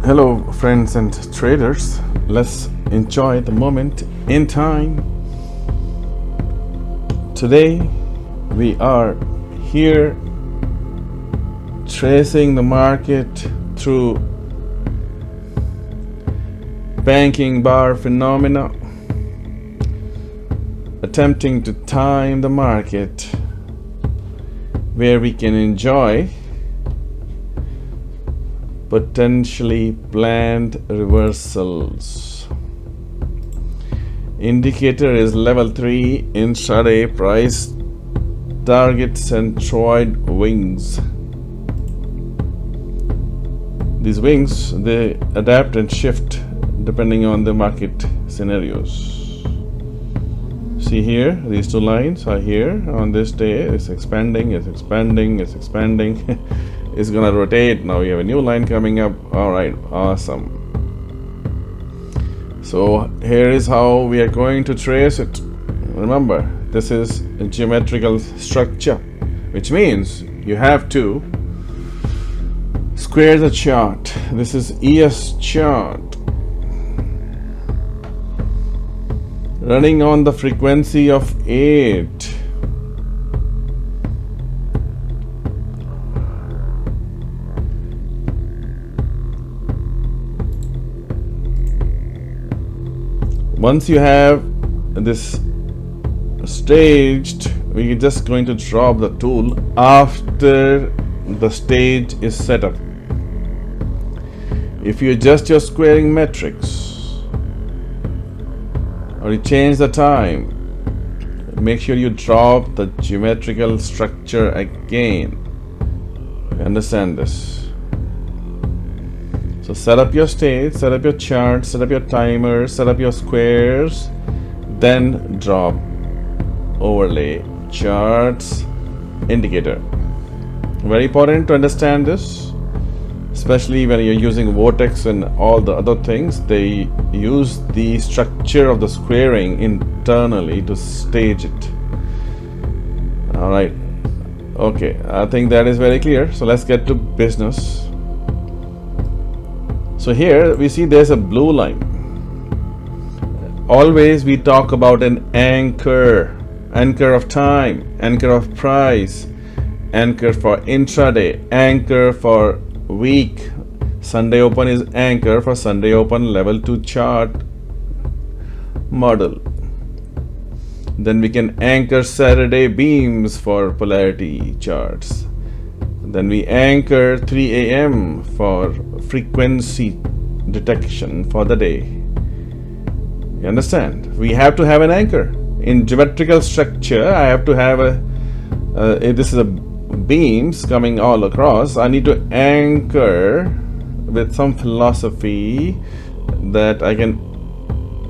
Hello, friends and traders. Let's enjoy the moment in time. Today, we are here tracing the market through banking bar phenomena, attempting to time the market where we can enjoy potentially planned reversals. Indicator is level 3 intraday price target centroid wings. These wings, they adapt and shift depending on the market scenarios. See here, these two lines are here on this day. It's expanding, it's expanding, it's expanding. It's gonna rotate. Now we have a new line coming up. All right, awesome. So here is how we are going to trace it. Remember, this is a geometrical structure, which means you have to square the chart. This is ES chart running on the frequency of 8. Once you have this staged, we are just going to drop the tool after the stage is set up. If you adjust your squaring metrics or you change the time, make sure you drop the geometrical structure again. You understand this? So set up your stage, set up your chart, set up your timer, set up your squares, then drop overlay charts indicator. Very important to understand this, especially when you're using vortex and all the other things. They use the structure of the squaring internally to stage it. All right, okay, I think that is very clear. So let's get to business. So here we see there's a blue line. Always we talk about an anchor of time, anchor of price, anchor for intraday, anchor for week. Sunday open is anchor for Sunday open level 2 chart model. Then we can anchor Saturday beams for polarity charts. Then we anchor 3 a.m. for frequency detection for the day. You understand? We have to have an anchor. In geometrical structure, I have to have if this is a beams coming all across, I need to anchor with some philosophy that I can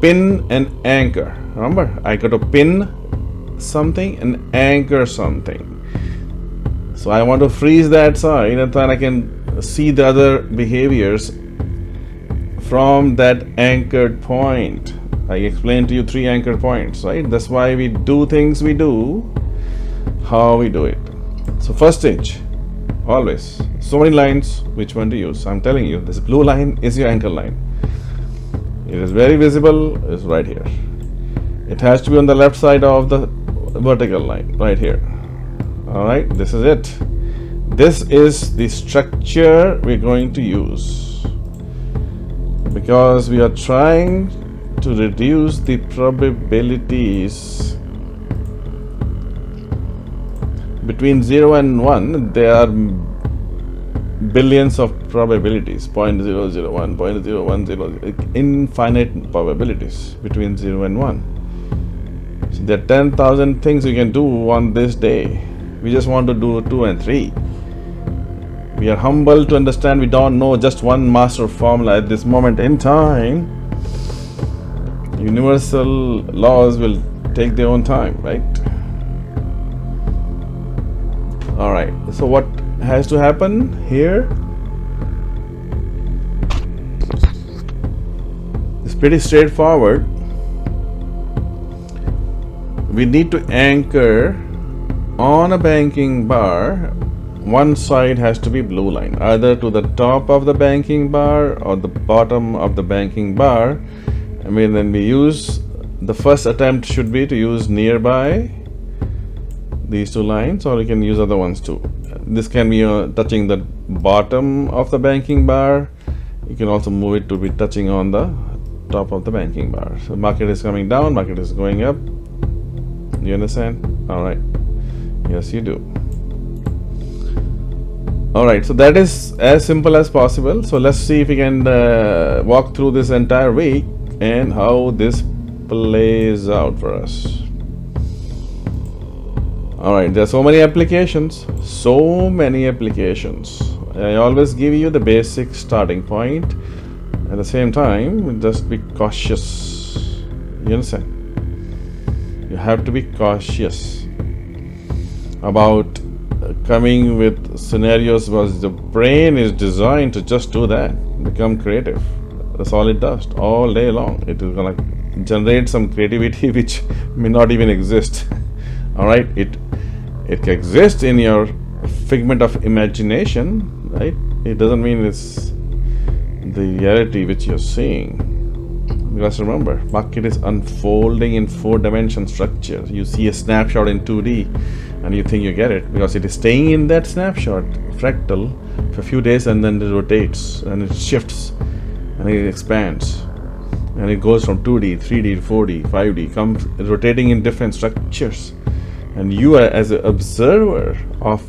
pin and anchor. Remember, I got to pin something and anchor something. So I want to freeze that side, and then I can see the other behaviors from that anchored point. I explained to you 3 anchor points, right? That's why we do things we do, how we do it. So first stage, always, so many lines, which one to use? I'm telling you, this blue line is your anchor line. It is very visible, it's right here. It has to be on the left side of the vertical line, right here. All right, this is it. This is the structure we're going to use because we are trying to reduce the probabilities between 0 and 1. There are billions of probabilities, 0.001, 0.010, infinite probabilities between 0 and 1. So there are 10,000 things you can do on this day. We just want to do 2 and 3. We are humble to understand we don't know just one master formula at this moment in time. Universal laws will take their own time, right? All right, so what has to happen here? It's pretty straightforward. We need to anchor on a banking bar one side has to be blue line, either to the top of the banking bar or the bottom of the banking bar. I mean, then we use the first attempt should be to use nearby these two lines, or you can use other ones too. This can be touching the bottom of the banking bar. You can also move it to be touching on the top of the banking bar. So market is coming down, market is going up. You understand? All right. Yes, you do. All right, so that is as simple as possible. So let's see if we can walk through this entire week and how this plays out for us. All right, there are so many applications, I always give you the basic starting point. At the same time, just be cautious. You understand? You have to be cautious about coming with scenarios because the brain is designed to just do that, become creative. That's all it does all day long. It is gonna generate some creativity which may not even exist. All right, it exists in your figment of imagination, right? It doesn't mean it's the reality which you're seeing. Because remember, market is unfolding in 4-dimension structure. You see a snapshot in 2D and you think you get it because it is staying in that snapshot fractal for a few days, and then it rotates and it shifts and it expands and it goes from 2D, 3D, 4D, 5D, comes rotating in different structures. And you are, as an observer of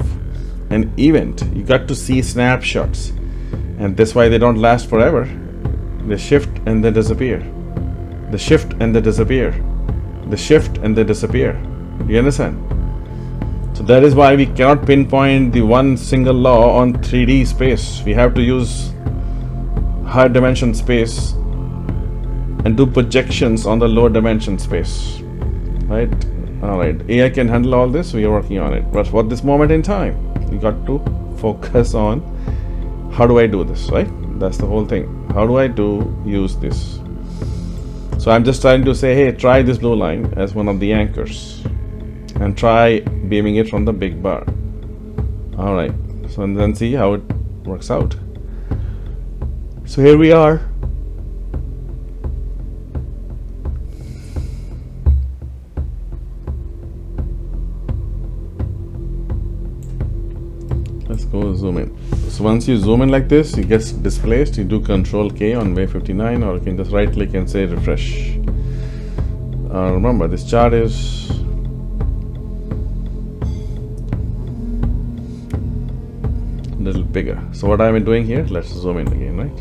an event, you got to see snapshots, and that's why they don't last forever. They shift and they disappear. They shift and they disappear. They shift and they disappear. You understand? So that is why we cannot pinpoint the one single law on 3D space. We have to use higher dimension space and do projections on the lower dimension space, right? All right, AI can handle all this. We are working on it, but for this moment in time, we got to focus on how do I do this, right? That's the whole thing. How do I use this? So I'm just trying to say, hey, try this blue line as one of the anchors and try beaming it from the big bar. All right, so and then see how it works out. So here we are. Let's go zoom in. So once you zoom in like this, it gets displaced. You do Control K on wave 59, or you can just right click and say refresh. Remember, this chart is a little bigger. So what am I doing here? Let's zoom in again, right?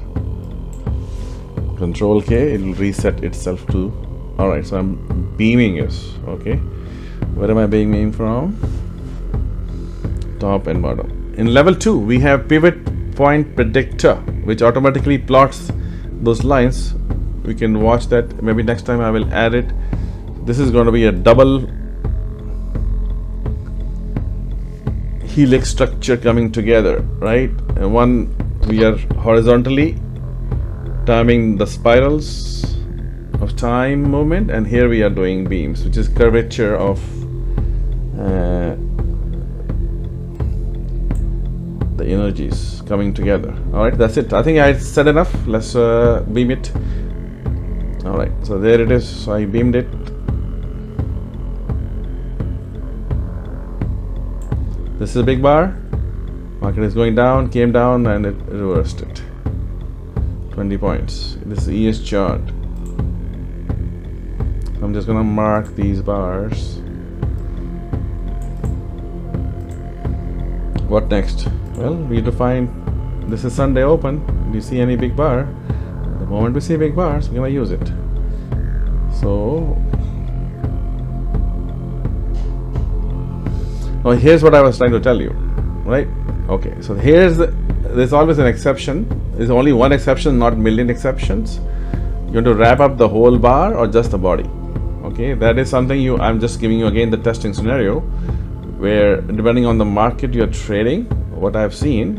Control K, it will reset itself to. All right, so I'm beaming this. Okay, where am I beaming from? Top and bottom. In level 2, we have pivot point predictor, which automatically plots those lines. We can watch that. Maybe next time I will add it. This is going to be a double helix structure coming together, right? And one, we are horizontally timing the spirals of time movement, and here we are doing beams, which is curvature of the energies coming together. All right, that's it. I think I said enough. Let's beam it. All right, so there it is. So I beamed it. This is a big bar. Market is going down, came down, and it reversed it. 20 points. This is the ES chart. I'm just gonna mark these bars. What next? Well, we need to find. This is Sunday open. Do you see any big bar? The moment we see big bars, we're gonna use it. So, oh, here's what I was trying to tell you, right? Okay, so there's always an exception. There's only one exception, not million exceptions. You want to wrap up the whole bar or just the body. Okay, that is something I'm just giving you again the testing scenario where depending on the market you're trading, what I've seen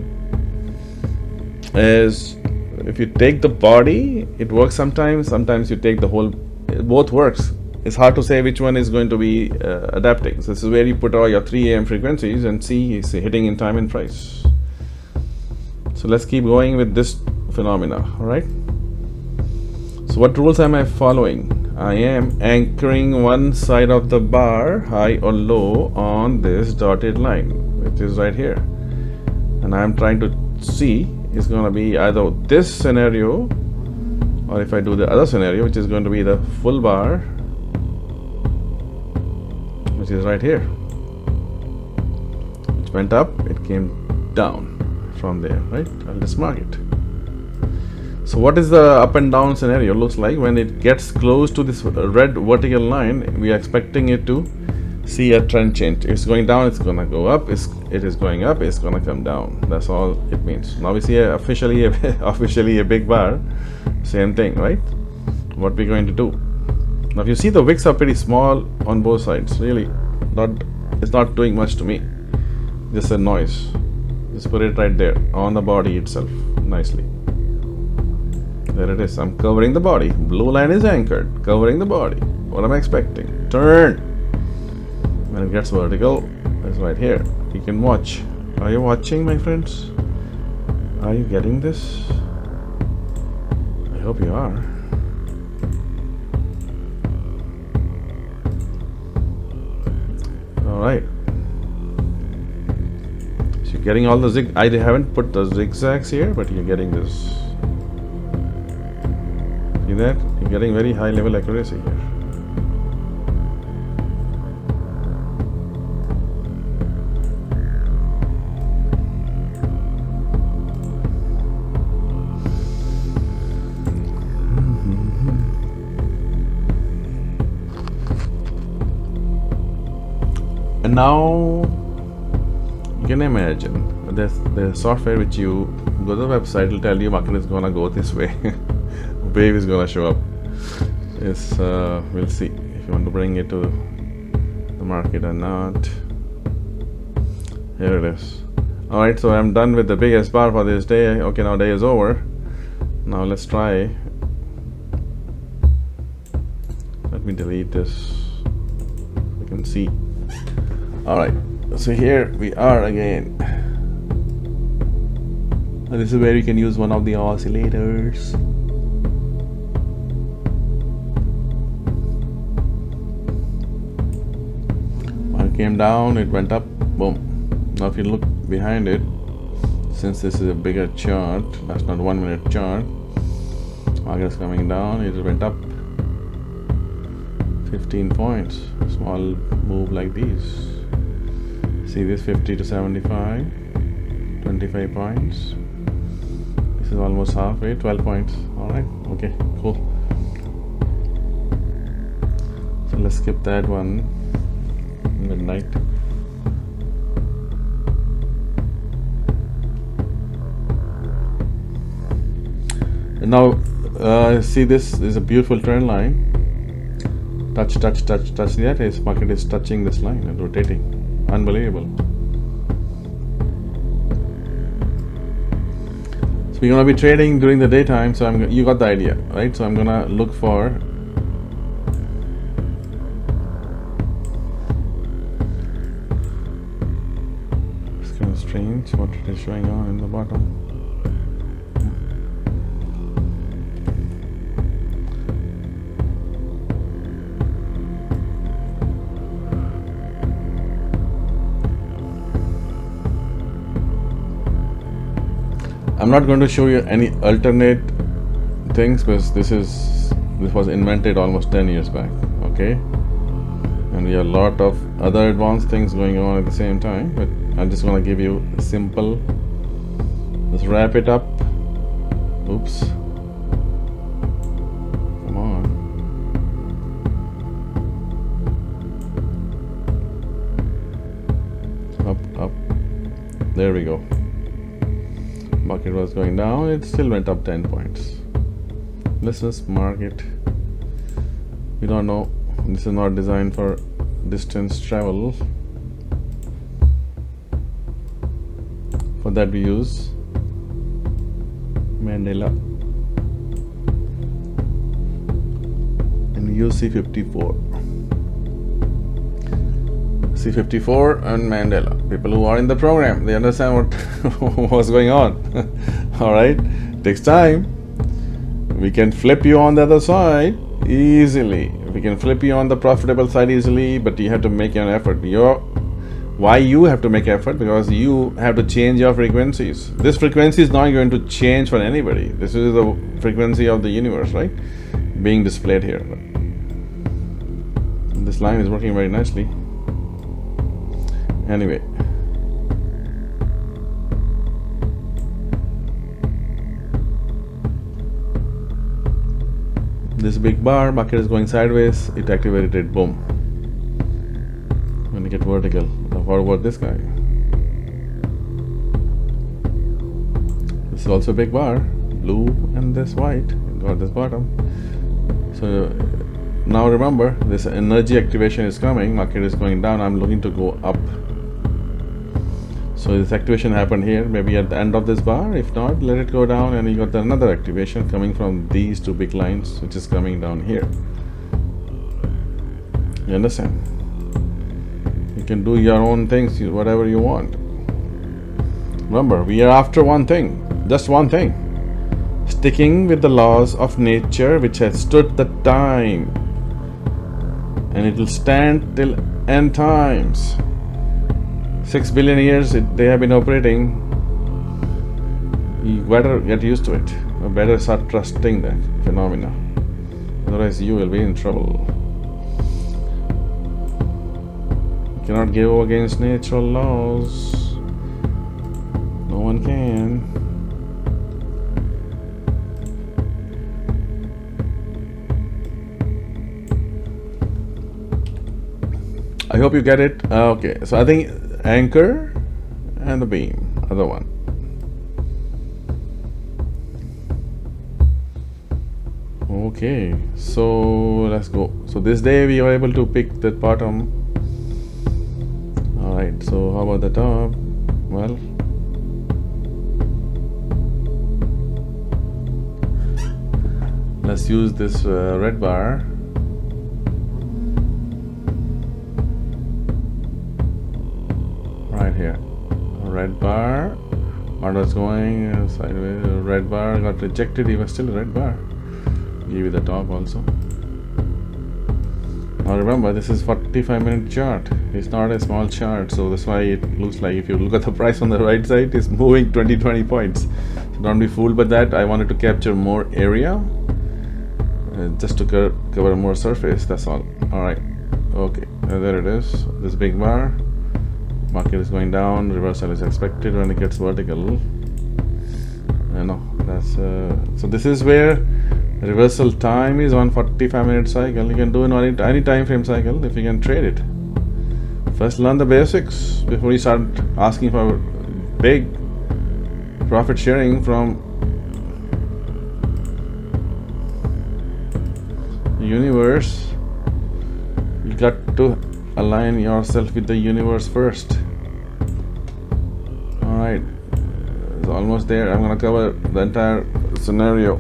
is if you take the body, it works sometimes you take the whole, it both works. it's hard to say which one is going to be adapting. So this is where you put all your 3 a.m. frequencies and see is hitting in time and price. So let's keep going with this phenomena. All right. So what rules am I following? I am anchoring one side of the bar, high or low, on this dotted line, which is right here. And I'm trying to see is going to be either this scenario, or if I do the other scenario, which is going to be the full bar, which is right here. Which went up, it came down from there, right? I'll just mark it. So what is the up and down scenario looks like when it gets close to this red vertical line? We are expecting it to see a trend change. It's going down, it's gonna go up. It is going up, it's gonna come down. That's all it means. Now we see officially a big bar. Same thing, right? What we're going to do now, if you see the wicks are pretty small on both sides, really it's not doing much to me, just a noise. Just put it right there on the body itself nicely. There it is. I'm covering the body. Blue line is anchored, covering the body. What am I expecting? Turn. When it gets vertical, it's right here. You can watch. Are you watching, my friends? Are you getting this? I hope you are. All right. So you're getting all the I haven't put the zigzags here, but you're getting this. See that? You're getting very high level accuracy here. And now you can imagine there's the software which you go to the website will tell you market is gonna go this way. Wave is gonna show up. It's we'll see if you want to bring it to the market or not. Here it is. Alright, so I'm done with the biggest bar for this day. Okay, now day is over. Now let's try. Let me delete this. You can see. Alright, so here we are again. And this is where you can use one of the oscillators. One came down, it went up, boom. Now if you look behind it, since this is a bigger chart, that's not 1 minute chart, market is coming down, it went up 15 points. A small move like these. See this 50 to 75, 25 points. This is almost halfway, 12 points. Alright, okay, cool. So let's skip that one. Midnight. And now see, this is a beautiful trend line. Touch that. His market is touching this line and rotating. Unbelievable. So we're gonna be trading during the daytime. So you got the idea, right? So I'm gonna look for it's kind of strange what it is showing on in the bottom. I'm not going to show you any alternate things because this was invented almost 10 years back, okay? And we have a lot of other advanced things going on at the same time, but I'm just going to give you a simple, let's wrap it up. Oops. Come on. Up. There we go. Market was going down, it still went up 10 points. Let's just mark it. We don't know, this is not designed for distance travel. For that we use Mandela and use C54. C54 and Mandela. People who are in the program, they understand what what's going on. All right, takes time. We can flip you on the other side easily. We can flip you on the profitable side easily, but you have to make an effort. Why you have to make effort? Because you have to change your frequencies. This frequency is not going to change for anybody. This is the frequency of the universe, right? Being displayed here. This line is working very nicely. Anyway, this big bar, market is going sideways, it activated, boom. When you get vertical, what about this guy? This is also a big bar, blue and this white, got this bottom. So now remember, this energy activation is coming, market is going down, I'm looking to go up. So this activation happened here, maybe at the end of this bar. If not, let it go down, and you got another activation coming from these two big lines, which is coming down here. You understand? You can do your own things, whatever you want. Remember, we are after one thing, just one thing. Sticking with the laws of nature which has stood the time. And it will stand till end times. 6 billion years they have been operating. You better get used to it. You better start trusting that phenomena. Otherwise you will be in trouble. You cannot go against natural laws. No one can. I hope you get it. Okay, so I think anchor and the beam, other one. Okay, so let's go. So this day we were able to pick the bottom. All right, so how about the top? Well, let's use this red bar. Right here, red bar. What was going sideways? Red bar got rejected. He was still a red bar. Give you the top also. Now remember, this is 45-minute chart. It's not a small chart, so that's why it looks like, if you look at the price on the right side, it's moving 20 points. So don't be fooled by that. I wanted to capture more area, just to cover more surface. That's all. All right. Okay. There it is. This big bar. Market is going down, reversal is expected when it gets vertical. That's so this is where reversal time is on 45-minute cycle. You can do in any time frame cycle if you can trade it. First learn the basics before you start asking for big profit sharing from the universe. You got to align yourself with the universe first. Alright, it's almost there. I'm gonna cover the entire scenario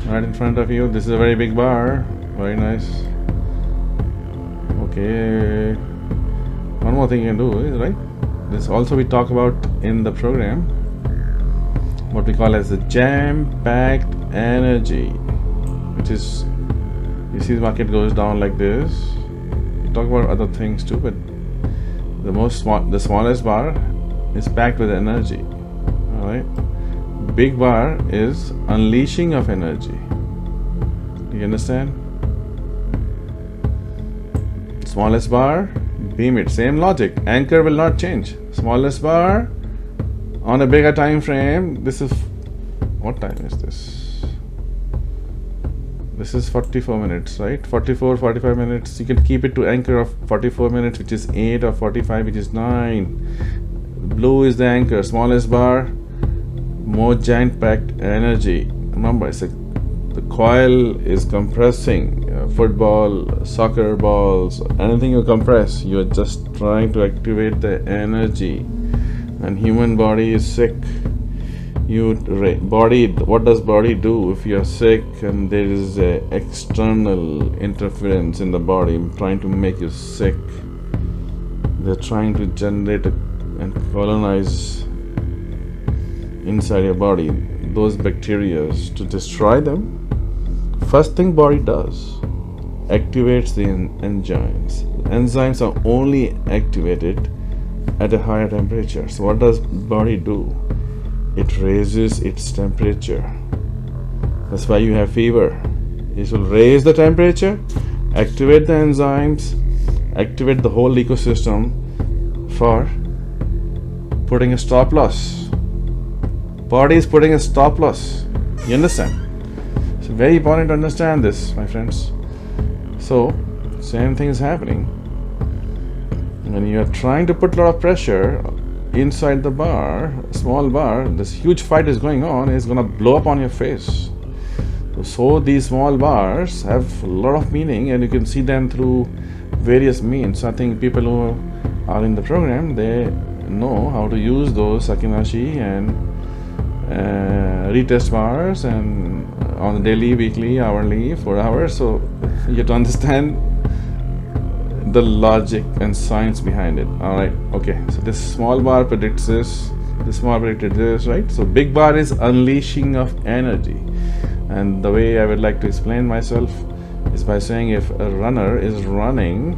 right in front of you. This is a very big bar, very nice. Okay, one more thing you can do is, right, this also we talk about in the program, what we call as the jam-packed energy, which is, you see the market goes down like this. Talk about other things too, but the smallest bar is packed with energy. All right, big bar is unleashing of energy. Do you understand? Smallest bar, beam it. Same logic. Anchor will not change. Smallest bar on a bigger time frame. This is, what time is this? This is 44 minutes, right? 45 minutes. You can keep it to anchor of 44 minutes, which is 8, or 45, which is 9. Blue is the anchor. Smallest bar, more giant packed energy. Remember, it's the coil is compressing. Football, soccer balls, anything you compress, you're just trying to activate the energy. And human body is sick. body, what does body do if you're sick and there is a external interference in the body trying to make you sick? They're trying to generate and colonize inside your body those bacteria to destroy them. First thing body does, activates the enzymes. Enzymes are only activated at a higher temperature. So what does body do? It raises its temperature. That's why you have fever. It will raise the temperature, activate the enzymes, activate the whole ecosystem for putting a stop loss. Body is putting a stop loss. You understand? It's very important to understand this, my friends. So, same thing is happening. When you are trying to put a lot of pressure inside the bar, small bar, this huge fight is going on, it's going to blow up on your face. So these small bars have a lot of meaning, and you can see them through various means. I think people who are in the program, they know how to use those Sakinashi and retest bars and on the daily, weekly, hourly, 4 hours. So you have to understand the logic and science behind it. All right, okay, so this small bar predicts this, this small predicted this, right? So big bar is unleashing of energy, and the way I would like to explain myself is by saying if a runner is running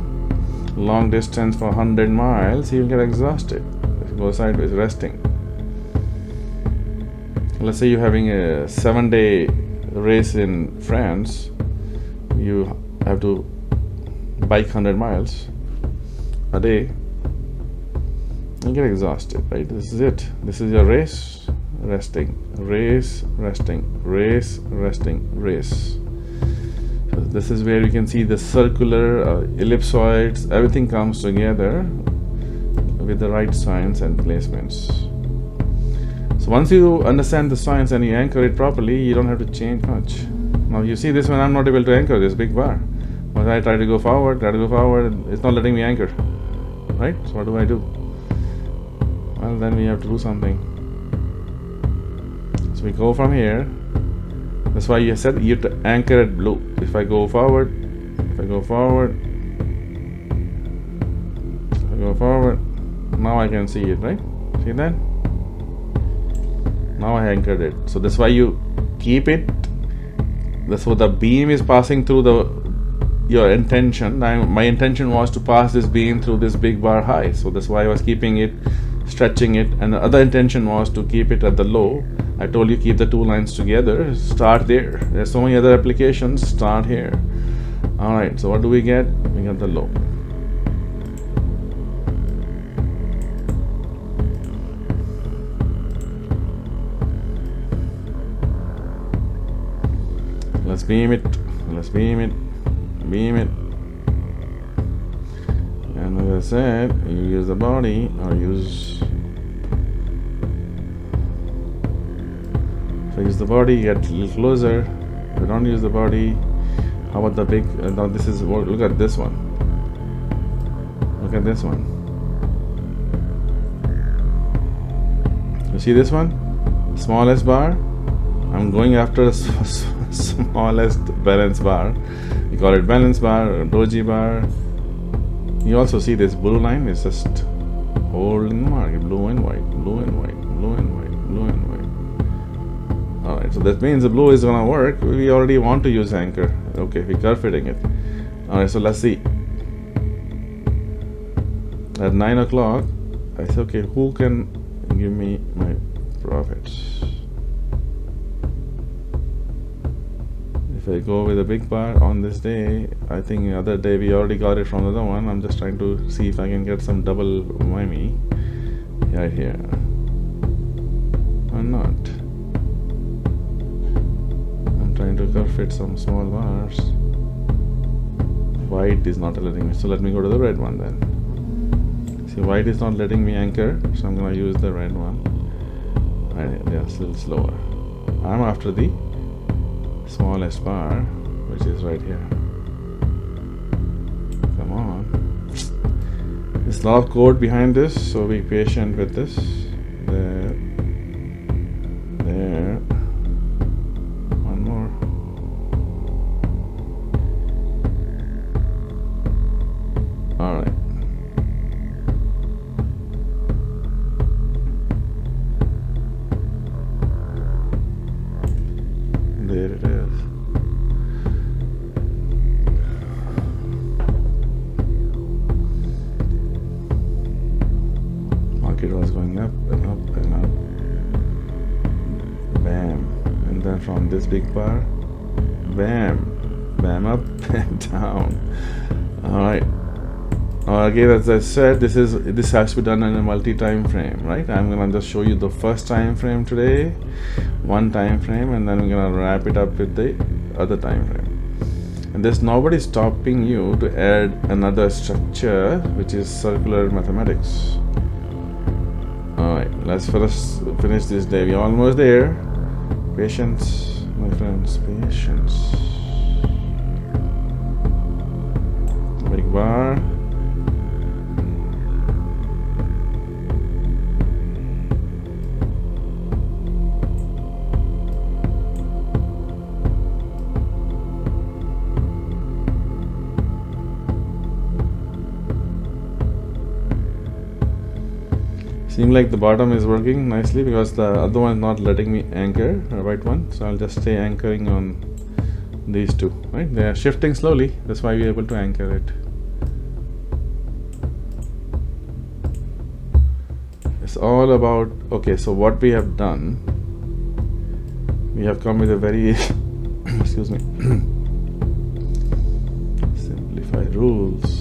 long distance for 100 miles, he will get exhausted if he goes sideways, resting. Let's say you're having a 7-day race in France, you have to bike 100 miles a day, you get exhausted, right? This is it. This is your race, resting, race, resting, race, resting, race. So this is where you can see the circular ellipsoids, everything comes together with the right science and placements. So once you understand the science and you anchor it properly, you don't have to change much. Now you see this one, I'm not able to anchor this big bar. When I try to go forward, it's not letting me anchor, right? So what do? Well, then we have to do something. So we go from here. That's why you said you have to anchor at blue. If I go forward, now I can see it, right? See that? Now I anchored it. So that's why you keep it. That's what the beam is passing through your intention. My intention was to pass this beam through this big bar high, so that's why I was keeping it, stretching it, and the other intention was to keep it at the low. I told you keep the two lines together, start there. There's so many other applications, start here. Alright, so what do we get? We get the low. Let's beam it, beam it, and as I said, you use the body or use the body, get a little closer. If you don't use the body, how about the big now this is, look at this one, you see this one, smallest bar. I'm going after the smallest balance bar. We call it balance bar or doji bar. You also see this blue line is just holding the market, blue and white, blue and white, blue and white, blue and white. Alright, so that means the blue is gonna work. We already want to use anchor. Okay, we curve fitting it. Alright, so let's see. At 9 o'clock, I said, okay, who can give me my profits? If I go with a big bar on this day, I think the other day we already got it from the other one. I'm just trying to see if I can get some double whammy right here. Or not. I'm trying to curve fit some small bars. White is not letting me, so let me go to the red one then. See, white is not letting me anchor, so I'm gonna use the red one. Right, they are still slower. I'm after the smallest bar, which is right here. Come on. There's a lot of code behind this, so be patient with this. There. All right. There it is. Market was going up and up and up. Bam. And then from this big bar, bam, bam, up and down. All right. Again, as I said, this has to be done in a multi-time frame, right? I'm gonna just show you the first time frame today, one time frame, and then we're gonna wrap it up with the other time frame. And there's nobody stopping you to add another structure, which is circular mathematics. All right, let's first finish this day. We're almost there. Patience, my friends, patience. Big bar. Seems like the bottom is working nicely because the other one is not letting me anchor the right one, so I'll just stay anchoring on these two, right? They are shifting slowly, that's why we're able to anchor it. It's all about, okay, so what we have done, we have come with a very excuse me simplified rules.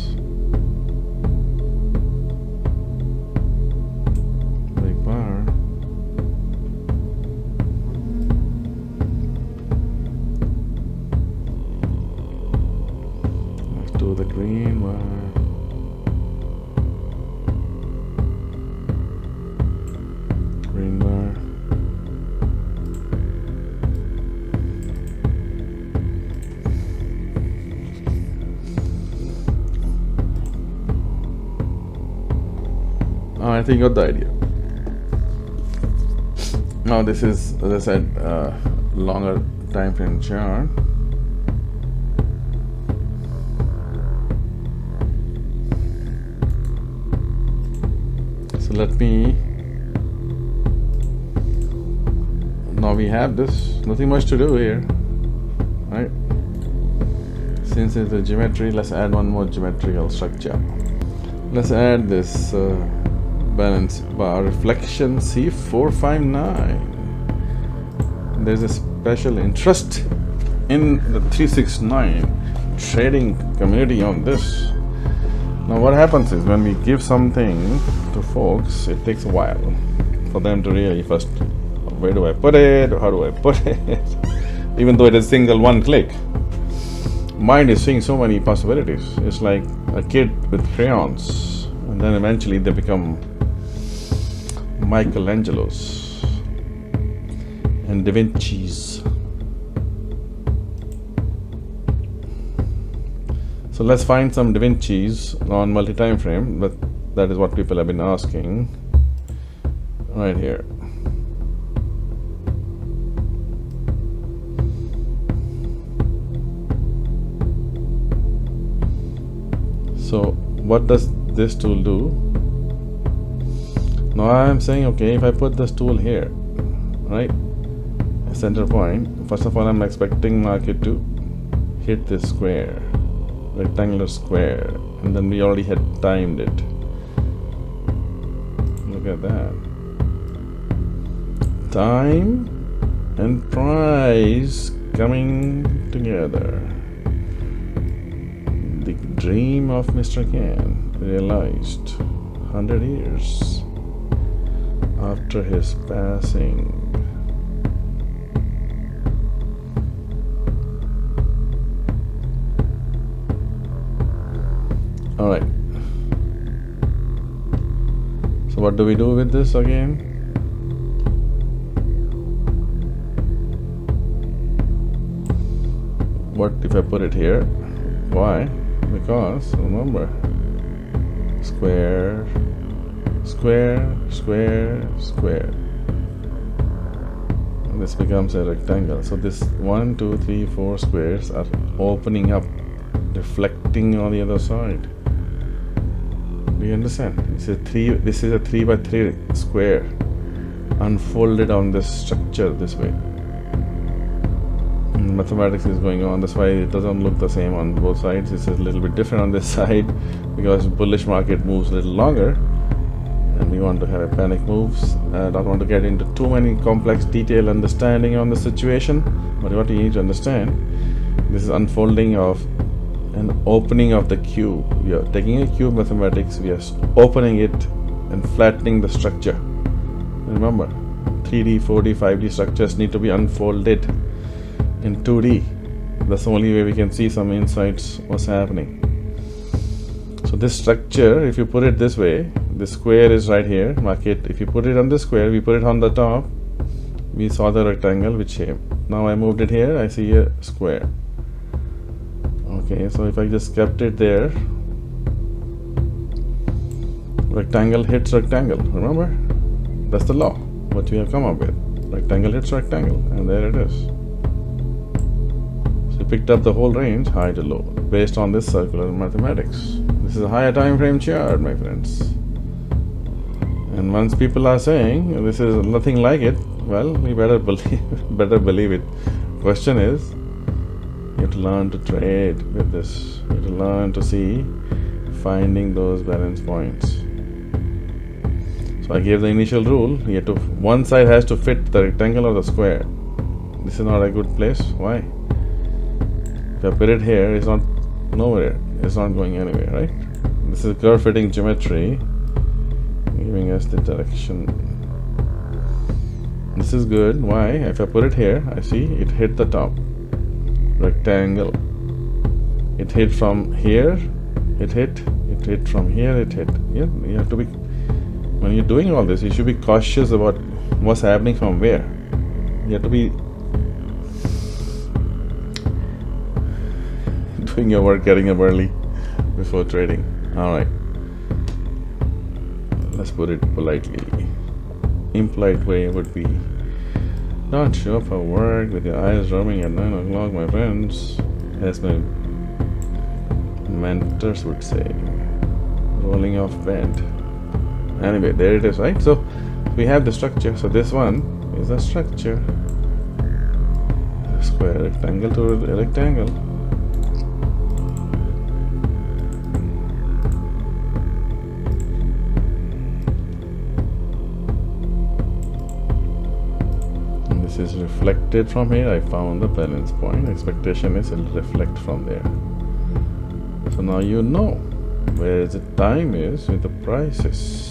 The green one, green bar, oh, I think you got the idea. Now this is, as I said, longer time frame chart. Let me, now we have this, nothing much to do here, right? Since it's a geometry, let's add one more geometrical structure. Let's add this balance bar reflection C459. There's a special interest in the 369 trading community on this. Now what happens is when we give something to folks, it takes a while for them to really first, where do I put it, how do I put it, even though it is single one click. Mind is seeing so many possibilities. It's like a kid with crayons, and then eventually they become Michelangelos and Da Vinci's. So let's find some Da Vinci's on multi-time frame, but that is what people have been asking right here. So what does this tool do? Now I'm saying, okay, if I put this tool here, right, a center point, first of all I'm expecting market to hit this square, rectangular square, and then we already had timed it. Look at that. Time and price coming together. The dream of Mr. Kane realized 100 years after his passing. All right. So what do we do with this again? What if I put it here? Why? Because remember, square, square, square, square. And this becomes a rectangle. So this 1, 2, 3, 4 squares are opening up, reflecting on the other side. Do you understand? This is a 3 by 3 square unfolded on this structure this way. And mathematics is going on. That's why it doesn't look the same on both sides. It's a little bit different on this side because bullish market moves a little longer, and we want to have a panic moves. I don't want to get into too many complex detailed understanding on the situation, but what you need to understand, this is unfolding of an opening of the cube. We are taking a cube mathematics, we are opening it and flattening the structure. Remember, 3D, 4D, 5D structures need to be unfolded in 2D. That's the only way we can see some insights what's happening. So this structure, if you put it this way, the square is right here, market. If you put it on the square, we put it on the top, we saw the rectangle which shape. Now I moved it here, I see a square. Okay, so if I just kept it there, rectangle hits rectangle, remember? That's the law, what we have come up with. Rectangle hits rectangle, and there it is. So you picked up the whole range, high to low, based on this circular mathematics. This is a higher time frame chart, my friends. And once people are saying this is nothing like it, well, we better believe it. Question is, you have to learn to trade with this. You have to learn to see finding those balance points. So I gave the initial rule. You have to, one side has to fit the rectangle or the square. This is not a good place. Why? If I put it here, it's not nowhere. It's not going anywhere, right? This is curve fitting geometry, giving us the direction. This is good. Why? If I put it here, I see it hit the top. Rectangle. It hit from here. It hit from here. It hit. Yeah, you have to be. When you're doing all this, you should be cautious about what's happening from where. You have to be doing your work, getting up early before trading. Alright. Let's put it politely. Impolite way would be, don't show up for work with your eyes roaming at 9 o'clock, my friends. As my mentors would say. Rolling off bed. Anyway, there it is, right? So we have the structure. So this one is a structure. Square, rectangle to a rectangle. And this is reflected from here. I found the balance point. Expectation is it'll reflect from there. So now you know where the time is with the prices.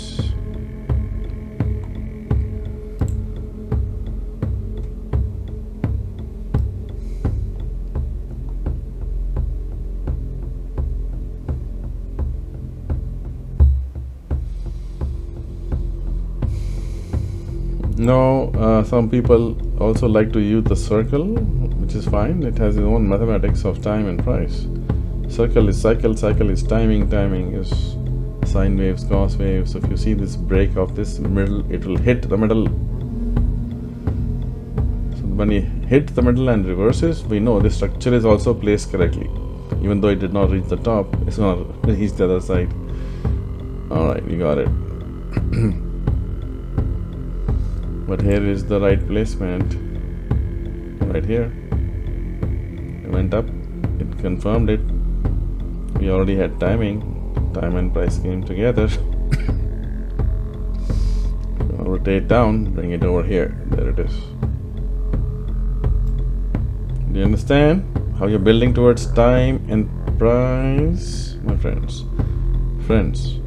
Now, some people also like to use the circle, which is fine. It has its own mathematics of time and price. Circle is cycle, cycle is timing, timing is sine waves, cos waves. So if you see this break of this middle, it will hit the middle. So when it hit the middle and reverses, we know the structure is also placed correctly. Even though it did not reach the top, it's going to reach the other side. Alright, you got it. But here is the right placement. Right here. It went up. It confirmed it. We already had timing. Time and price came together. Rotate down, bring it over here. There it is. Do you understand how you're building towards time and price, my friends? Friends.